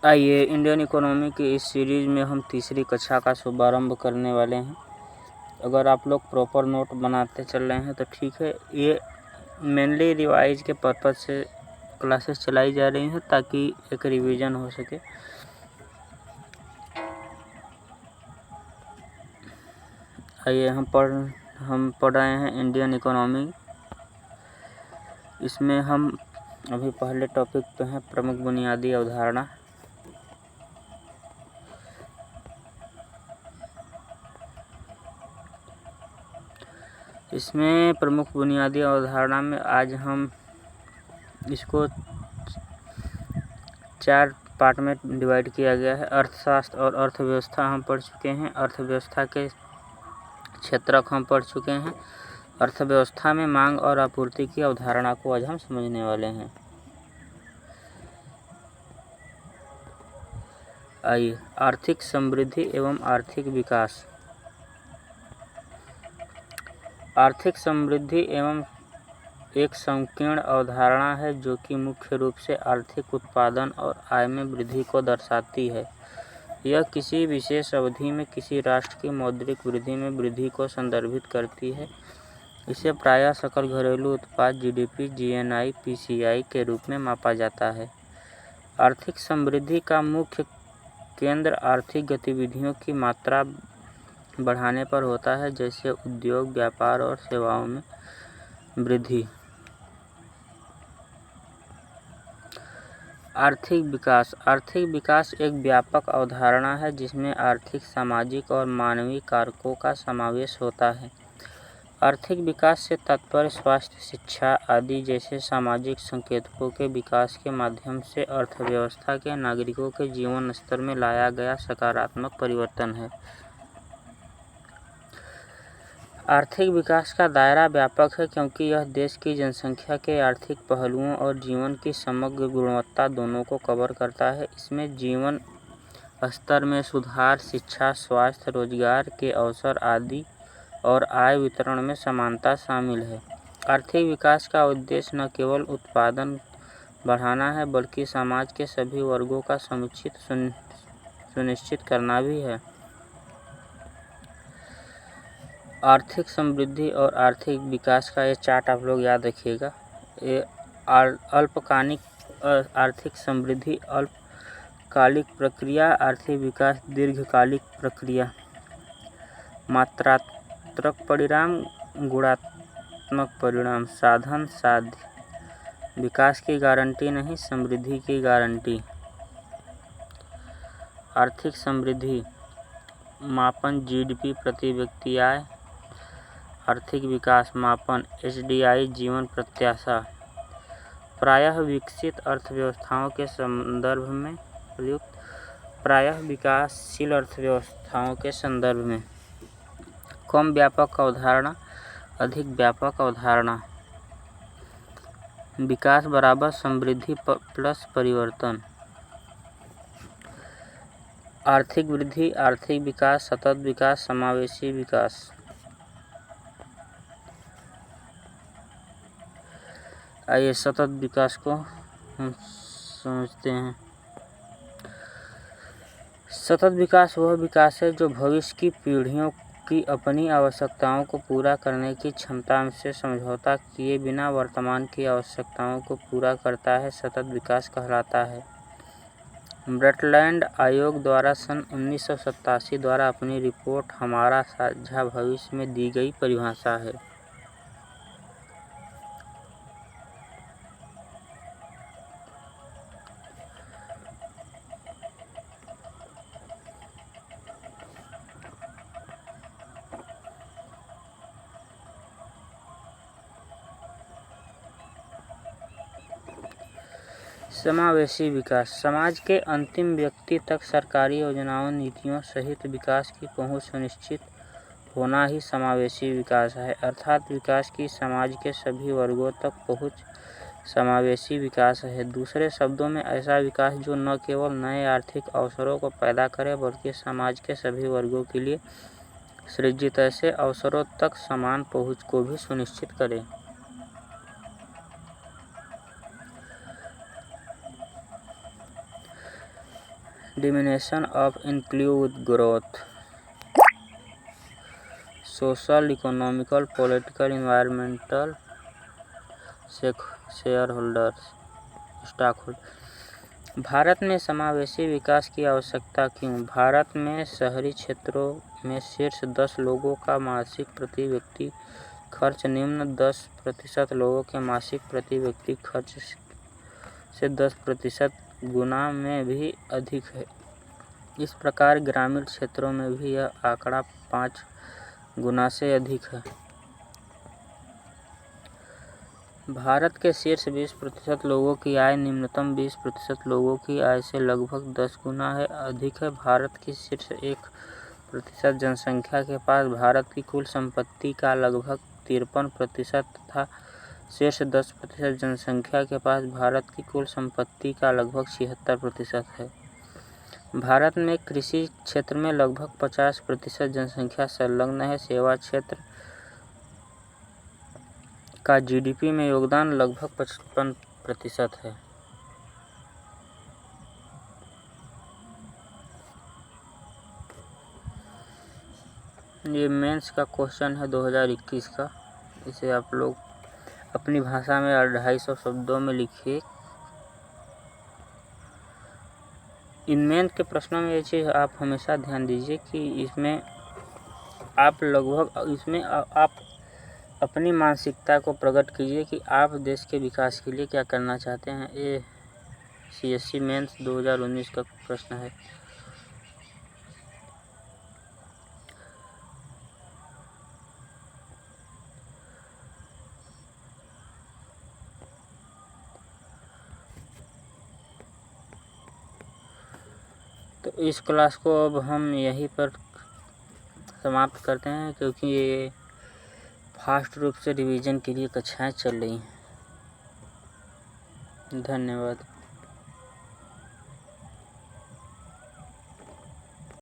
आइए, Indian economy की इस सीरीज़ में हम तीसरी कक्षा का शुभारंभ करने वाले हैं। अगर आप लोग प्रॉपर नोट बनाते चल रहे हैं तो ठीक है। ये मेनली रिवाइज के पर्पज़ से क्लासेस चलाई जा रही हैं ताकि एक रिवीजन हो सके। आइए, हम पढ़ रहे हैं इंडियन इकोनॉमी। इसमें हम अभी पहले टॉपिक पे हैं, प्रमुख बुनियादी अवधारणा। इसमें प्रमुख बुनियादी अवधारणा में आज हम इसको 4 पार्ट में डिवाइड किया गया है। अर्थशास्त्र और अर्थव्यवस्था हम पढ़ चुके हैं। अर्थव्यवस्था के क्षेत्रक हम पढ़ चुके हैं। अर्थव्यवस्था में मांग और आपूर्ति की अवधारणा को आज हम समझने वाले हैं। आइए, आर्थिक समृद्धि एवं आर्थिक विकास। आर्थिक समृद्धि एवं एक संकीर्ण अवधारणा है जो कि मुख्य रूप से आर्थिक उत्पादन और आय में वृद्धि को दर्शाती है। यह किसी विशेष अवधि में किसी राष्ट्र की मौद्रिक वृद्धि में वृद्धि को संदर्भित करती है। इसे प्रायः सकल घरेलू उत्पाद जीडीपी, जीएनआई, पीसीआई के रूप में मापा जाता है। आर्थिक समृद्धि का मुख्य केंद्र आर्थिक गतिविधियों की मात्रा बढ़ाने पर होता है, जैसे उद्योग, व्यापार और सेवाओं में वृद्धि। आर्थिक विकास। आर्थिक विकास एक व्यापक अवधारणा है जिसमें आर्थिक, सामाजिक और मानवीय कारकों का समावेश होता है। आर्थिक विकास से तात्पर्य स्वास्थ्य, शिक्षा आदि जैसे सामाजिक संकेतकों के विकास के माध्यम से अर्थव्यवस्था के नागरिकों के जीवन स्तर में लाया गया सकारात्मक परिवर्तन है। आर्थिक विकास का दायरा व्यापक है क्योंकि यह देश की जनसंख्या के आर्थिक पहलुओं और जीवन की समग्र गुणवत्ता दोनों को कवर करता है। इसमें जीवन स्तर में सुधार, शिक्षा, स्वास्थ्य, रोजगार के अवसर आदि और आय वितरण में समानता शामिल है। आर्थिक विकास का उद्देश्य न केवल उत्पादन बढ़ाना है बल्कि समाज के सभी वर्गों का समुचित सुनिश्चित करना भी है। आर्थिक समृद्धि और आर्थिक विकास का ये चार्ट आप लोग याद रखिएगा। ये अल्पकालिक आर्थिक समृद्धि अल्पकालिक प्रक्रिया, आर्थिक विकास दीर्घकालिक प्रक्रिया। मात्रात्मक परिणाम, गुणात्मक परिणाम। साधन साध्य। विकास की गारंटी नहीं, समृद्धि की गारंटी। आर्थिक समृद्धि मापन जीडीपी प्रति व्यक्ति आय। आर्थिक विकास मापन एचडीआई जीवन प्रत्याशा। प्रायः विकसित अर्थव्यवस्थाओं के संदर्भ में प्रयुक्त, प्रायः विकासशील अर्थव्यवस्थाओं के संदर्भ में। कम व्यापक अवधारणा, अधिक व्यापक अवधारणा। विकास बराबर समृद्धि प्लस परिवर्तन। आर्थिक वृद्धि, आर्थिक विकास, सतत विकास, समावेशी विकास। आइए सतत विकास को हम समझते हैं। सतत विकास वह विकास है जो भविष्य की पीढ़ियों की अपनी आवश्यकताओं को पूरा करने की क्षमता से समझौता किए बिना वर्तमान की आवश्यकताओं को पूरा करता है, सतत विकास कहलाता है। ब्रटलैंड आयोग द्वारा सन 1987 द्वारा अपनी रिपोर्ट हमारा साझा भविष्य में दी गई परिभाषा है। समावेशी विकास। समाज के अंतिम व्यक्ति तक सरकारी योजनाओं, नीतियों सहित विकास की पहुंच सुनिश्चित होना ही समावेशी विकास है, अर्थात विकास की समाज के सभी वर्गों तक पहुंच समावेशी विकास है। दूसरे शब्दों में ऐसा विकास जो न केवल नए आर्थिक अवसरों को पैदा करे बल्कि समाज के सभी वर्गों के लिए सृजित ऐसे अवसरों तक समान पहुंच को भी सुनिश्चित करे। Diminishing of inclusive growth, social, economical, political, environmental, share holders, stock holder. Bharat में समावेशी विकास की आवश्यकता क्यों? भारत में शहरी क्षेत्रों में शीर्ष 10 लोगों का मासिक प्रति व्यक्ति खर्च निम्न 10% लोगों के मासिक प्रति व्यक्ति खर्च से 10% गुना में भी अधिक है। इस प्रकार ग्रामीण क्षेत्रों में भी यह आंकड़ा 5 गुना से अधिक है। भारत के शीर्ष 20% लोगों की आय निम्नतम 20% लोगों की आय से लगभग 10 गुना है अधिक है। भारत की शीर्ष 1% जनसंख्या के पास भारत की कुल संपत्ति का लगभग 53% तथा शीर्ष 10% जनसंख्या के पास भारत की कुल संपत्ति का लगभग 76% है। भारत में कृषि क्षेत्र में लगभग 50% जनसंख्या संलग्न है। सेवा क्षेत्र का जीडीपी में योगदान लगभग 55% है। ये मेंस का क्वेश्चन है 2021 का। इसे आप लोग अपनी भाषा में 250 शब्दों में लिखिए। इन मेंस के प्रश्नों में ये चीज़ आप हमेशा ध्यान दीजिए कि इसमें आप अपनी मानसिकता को प्रकट कीजिए कि आप देश के विकास के लिए क्या करना चाहते हैं। ये CSC मेंस 2019 का प्रश्न है। तो इस क्लास को अब हम यहीं पर समाप्त करते हैं, क्योंकि ये फास्ट रूप से रिवीजन के लिए कक्षाएं चल रही हैं। धन्यवाद।